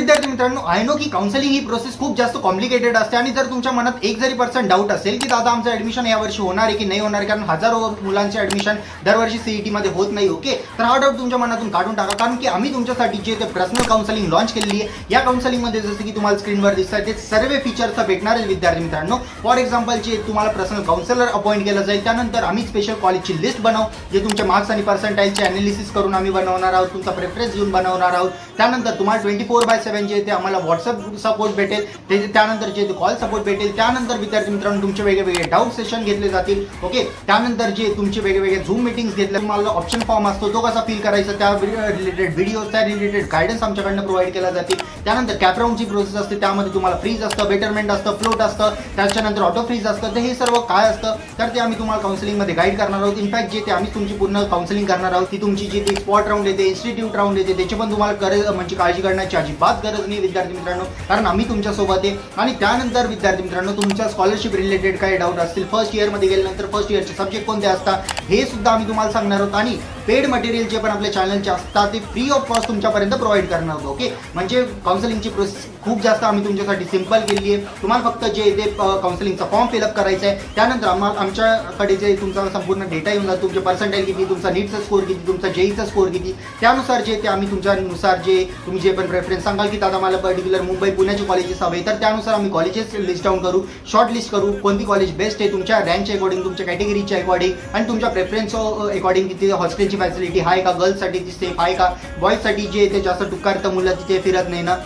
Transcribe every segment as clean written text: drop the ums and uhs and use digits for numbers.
विद्यार्थी मित्रांनो, I know की काउन्सिलिंग ही प्रोसेस खूप जास्त कॉम्प्लिकेटेड असते आणि जर तुमच्या मनात एक जरी पर्सेंट डाऊट असेल की दादा आमचं ऍडमिशन यावर्षी होणार आहे की नाही होणार, कारण हजारो मुलांचे ऍडमिशन दरवर्षी सीईटी मध्ये होत नाही, ओके, तर हा डाऊट तुमच्या मनातून काढून टाका, कारण की आम्ही तुमच्यासाठी जे ते पर्सनल काउन्सिलिंग लॉन्च केलेली आहे. या काउन्सिलिंग मध्ये जसं की तुम्हाला स्क्रीनवर दिसतात ते सर्व फीचर्स भेटणार आहेत विद्यार्थी मित्रांनो. फॉर एक्झाम्पल जे तुम्हाला पर्सनल काउन्सिलर अपॉइंट केलं जाईल, त्यानंतर आम्ही स्पेशल कॉलेजची लिस्ट बनवू जे तुमच्या मार्क्स आणि पर्सेंटाईलचे अनालिसिस करून आम्ही बनवणार आहोत, तुमचा प्रेफरन्स घेऊन बनवणार आहोत. त्यानंतर तुम्हाला 24/7 जे ते आम्हाला व्हॉट्सअप सपोर्ट भेटेल, त्यानंतर जे कॉल सपोर्ट भेटेल. त्यानंतर विद्यार्थी मित्रांनो तुमचे वेगवेगळे डाऊट सेशन घेतले जातील, ओके. त्यानंतर जे तुमचे वेगवेगळे झूम मीटिंग्स घेतले, तुम्हाला ऑप्शन फॉर्म असतो तो कसा फिल करायचा, त्या रिलेटेड व्हिडिओ, त्या रिलेटेड गायडन्स आमच्याकडनं प्रोव्हाइड केला जातील. त्यानंतर कॅपराऊंडची प्रोसेस असते, त्यामध्ये तुम्हाला फ्रीज असतं, बेटरमेंट असतं, फ्लोट असतं, त्याच्यानंतर ऑटो फ्रीज असतं. तर हे सर्व काय असतं तर ते आम्ही तुम्हाला काउन्सिलिंगमध्ये गाईड करणार आहोत. इनफॅक्ट जे ते आम्ही तुमची पूर्ण काउन्सिलिंग करणार आहोत, ती तुमची जी ती स्पॉट राऊंड येते, इन्स्टिट्यूट राऊंड येते, त्याची पण तुम्हाला म्हणजे काळजी करण्याची अजिबात गरज नाही विद्यार्थी मित्रांनो, कारण आम्ही तुमच्यासोबत आहे. आणि त्यानंतर विद्यार्थी मित्रांनो तुमच्या स्कॉलरशिप रिलेटेड काही डाऊट असतील, फर्स्ट इयरमध्ये गेल्यानंतर फर्स्ट इयरचे सब्जेक्ट कोणते असतात हे सुद्धा आम्ही तुम्हाला सांगणार आहोत. आणि पेड मटेरियल जे पण आपल्या चॅनलचे असतात ते फ्री ऑफ कॉस्ट तुमच्यापर्यंत प्रोव्हाइड करणार आहोत, ओके. म्हणजे काउन्सिलिंगची प्रोसेस खूप जास्त आम्ही तुमच्यासाठी सिंपल केली आहे. तुम्हाला फक्त जे ते काउन्सिलिंगचा फॉर्म फिलअप करायचा आहे, त्यानंतर आमच्याकडे जे तुमचा संपूर्ण डेटा येऊन जातो, तुमचे पर्सेंटाईल किती, तुमचा नीटचा स्कोर किती, तुमचा जेईचा स्कोर किती, त्यानुसार जे ते आम्ही तुमच्यानुसार जे तुम्ही जे पण प्रेफरन्स सांगाल की दादा मला पर्टिक्युलर मुंबई पुण्याचे कॉलेजेस हवे, तर त्यानुसार आम्ही कॉलेजेस लिस्ट डाऊन करू, शॉर्ट लिस्ट करू, कोणती कॉलेज बेस्ट आहे तुमच्या रँकच्या अकॉर्डिंग, तुमच्या कॅटेगरीच्या अकॉर्डिंग आणि तुमच्या प्रेफरन्स अकॉर्डिंग, तिथे हॉस्टेलची फॅसिलिटी आहे का, गर्ल्ससाठी ती सेफ आहे का, बॉयजसाठी जे ते जास्त टुकार मुलं तिथे फिरत नाही ना.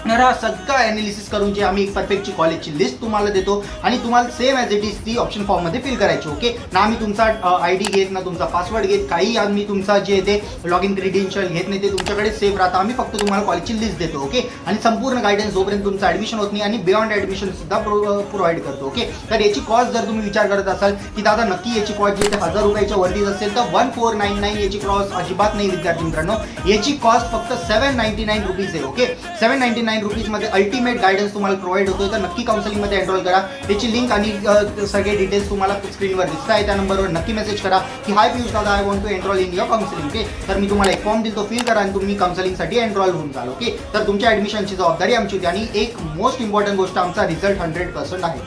तर हा सगळा ॲनालिसिस करून जे आम्ही एक परफेक्टची कॉलेजची लिस्ट तुम्हाला देतो आणि तुम्हाला सेम ॲज इट इज ती ऑप्शन फॉर्ममध्ये फिल करायची, ओके. ना आम्ही तुमचा ID घेत, ना तुमचा पासवर्ड घेत, काही आम्ही तुमचा जे ते लॉग इन क्रेडेन्शियल घेत नाही, ते तुमच्याकडे सेफ राहतं. आम्ही फक्त तुम्हाला कॉलेजची लिस्ट देतो, ओके. आणि संपूर्ण गायडन्स जोपर्यंत तुमचं ॲडमिशन होत नाही आणि बियॉन्ड ॲडमिशन सुद्धा प्रोव्हाइड करतो, ओके. तर याची कॉस्ट जर तुम्ही विचार करत असाल की दादा नक्की याची कॉस्ट जे ते 1000 रुपयाच्या वरतीच असेल, तर 1499 याची कॉस्ट अजिबात नाही विद्यार्थी मित्रांनो. याची कॉस्ट फक्त 799 रुपीज आहे, ओके. 799 रुपीजमध्ये अल्टिमेट गायडन्स तुम्हाला प्रोव्हाइड होतोय. तर नक्की काउन्सिलिंगमध्ये एनरोल करा. त्याची लिंक आणि सगळे डिटेल्स तुम्हाला स्क्रीनवर दिसत आहे, त्या नंबरवर नक्की मेसेज करा की हाय पियुष दादा, I want to enroll in your counselling, okay. तर मी तुम्हाला एक फॉर्म देतो, फिल करा आणि तुम्ही काउन्सिलिंगसाठी एनरोल होऊन जाल, ओके. तर तुमच्या ॲडमिशनची जबाबदारी आमची होती आणि एक मोस्ट इम्पॉर्टंट गोष्ट आमचा रिझल्ट 100% आहे.